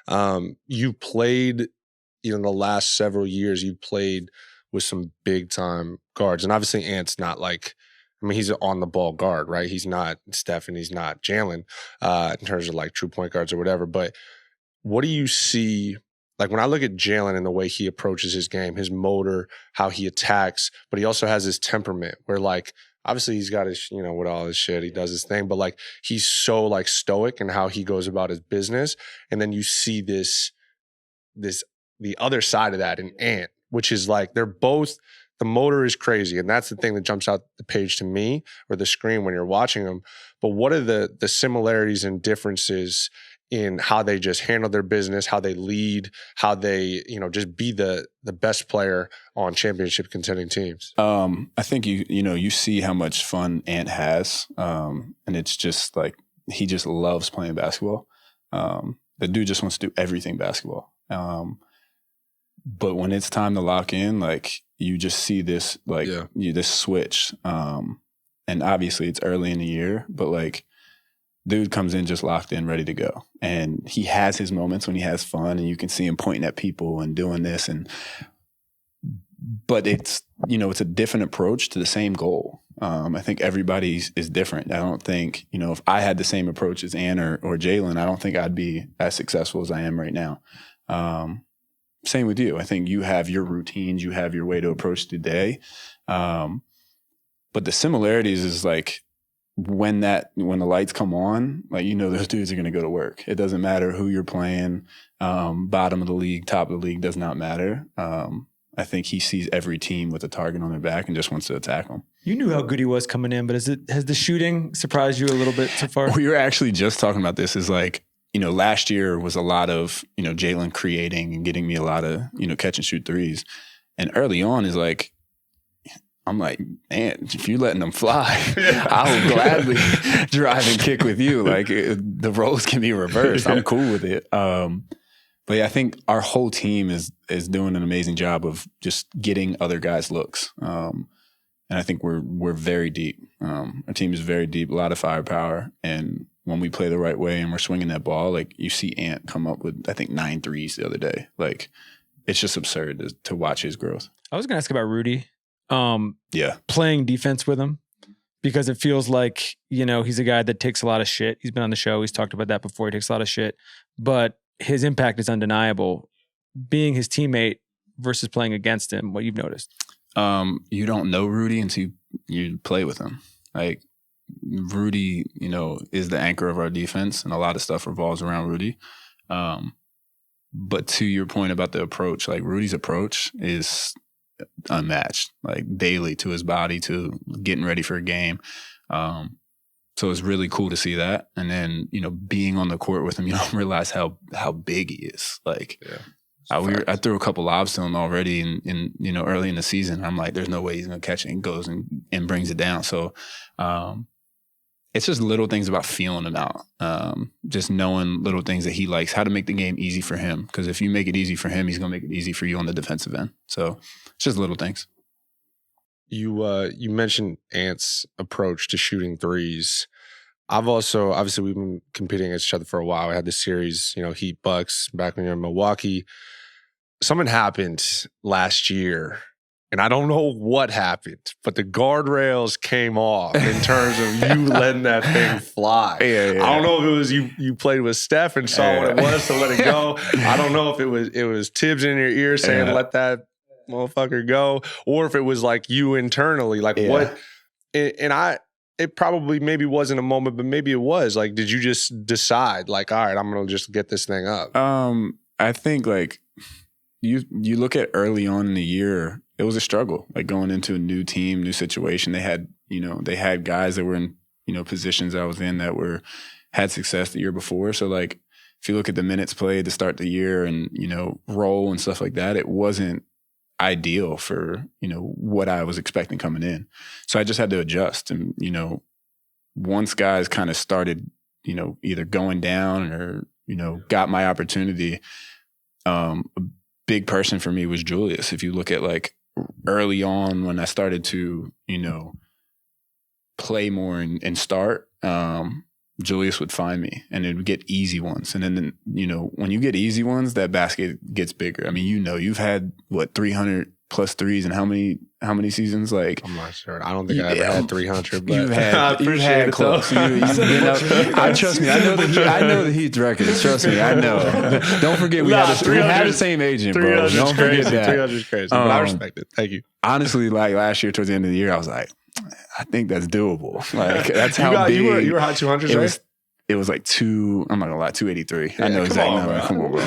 You played, the last several years, you played with some big time guards. And obviously Ant's not like, he's an on the ball guard, right? He's not Steph and he's not Jalen in terms of like true point guards or whatever. But what do you see? Like when I look at Jalen and the way he approaches his game, his motor, how he attacks, but he also has his temperament where like, obviously he's got his, with all his shit, he does his thing, but like he's so like stoic in how he goes about his business. And then you see the other side of that in Ant, which is like they're both, the motor is crazy. And that's the thing that jumps out the page to me or the screen when you're watching them. But what are the similarities and differences in how they just handle their business, how they lead, how they, just be the best player on championship contending teams? I think you see how much fun Ant has. And it's just like, he just loves playing basketball. The dude just wants to do everything basketball. But when it's time to lock in, like you just see this, like this switch. And obviously it's early in the year, but like dude comes in just locked in, ready to go. And he has his moments when he has fun and you can see him pointing at people and doing this. But it's, it's a different approach to the same goal. I think everybody is different. I don't think, if I had the same approach as Ant or Jalen, I don't think I'd be as successful as I am right now. Same with you. I think you have your routines, you have your way to approach the day. But the similarities is like when the lights come on, like, those dudes are going to go to work. It doesn't matter who you're playing, bottom of the league, top of the league, does not matter. I think he sees every team with a target on their back and just wants to attack them. You knew how good he was coming in, but has the shooting surprised you a little bit so far? We were actually just talking about this. Is like, last year was a lot of, Jalen creating and getting me a lot of, catch and shoot threes. And early on is like, I'm like, man, if you're letting them fly, I will gladly drive and kick with you. Like the roles can be reversed. I'm cool with it. But yeah, I think our whole team is doing an amazing job of just getting other guys looks. And I think we're very deep. Our team is very deep, a lot of firepower. And when we play the right way and we're swinging that ball, like you see Ant come up with, I think, 9 threes the other day. Like it's just absurd to watch his growth. I was going to ask about Rudy. Yeah. Playing defense with him, because it feels like, he's a guy that takes a lot of shit. He's been on the show. He's talked about that before. He takes a lot of shit, but his impact is undeniable. Being his teammate versus playing against him, what you've noticed? You don't know Rudy until you play with him. Like Rudy, is the anchor of our defense, and a lot of stuff revolves around Rudy. But to your point about the approach, like Rudy's approach is unmatched, like daily to his body, to getting ready for a game. So it's really cool to see that. And then, being on the court with him, you don't realize how big he is. Like I threw a couple lobs to him already in early in the season. I'm like, there's no way he's going to catch it, and goes and brings it down. So it's just little things about feeling him out. Just knowing little things that he likes, how to make the game easy for him. Because if you make it easy for him, he's going to make it easy for you on the defensive end. So it's just little things. You mentioned Ant's approach to shooting threes. Obviously we've been competing against each other for a while. We had this series, Heat Bucks back when you were in Milwaukee. Something happened last year, and I don't know what happened, but the guardrails came off in terms of you letting that thing fly. Yeah. I don't know if it was you played with Steph and saw what it was to let it go. I don't know if it was Tibbs in your ear saying let that motherfucker go, or if it was like you internally, like what. And it probably maybe wasn't a moment, but maybe it was. Like, did you just decide, like, all right, I'm going to just get this thing up? I think, like, you look at early on in the year, it was a struggle. Like, going into a new team, new situation. They had guys that were in, positions I was in that had success the year before. So, like, if you look at the minutes played to start the year and, role and stuff like that, it wasn't ideal for, what I was expecting coming in. So I just had to adjust. And, once guys kind of started, either going down or, got my opportunity, a big person for me was Julius. If you look at like early on when I started to, play more and start, Julius would find me and it would get easy ones. And then, you know, when you get easy ones, that basket gets bigger. I mean, you know, you've had 300 plus threes and how many seasons? Like, I'm not sure. I don't think I ever had 300, but you've had close. Trust me. I know the Heat's records. Trust me. I know. Don't forget we had the same agent, bro. Don't forget that. 300 is crazy. But I respect it. Thank you. Honestly, like last year towards the end of the year, I was like, I think that's doable. Like that's how big. You were high 200s, right? It was like I'm not gonna lie, 283. Yeah, I know exactly. Come on, bro. Come on, bro.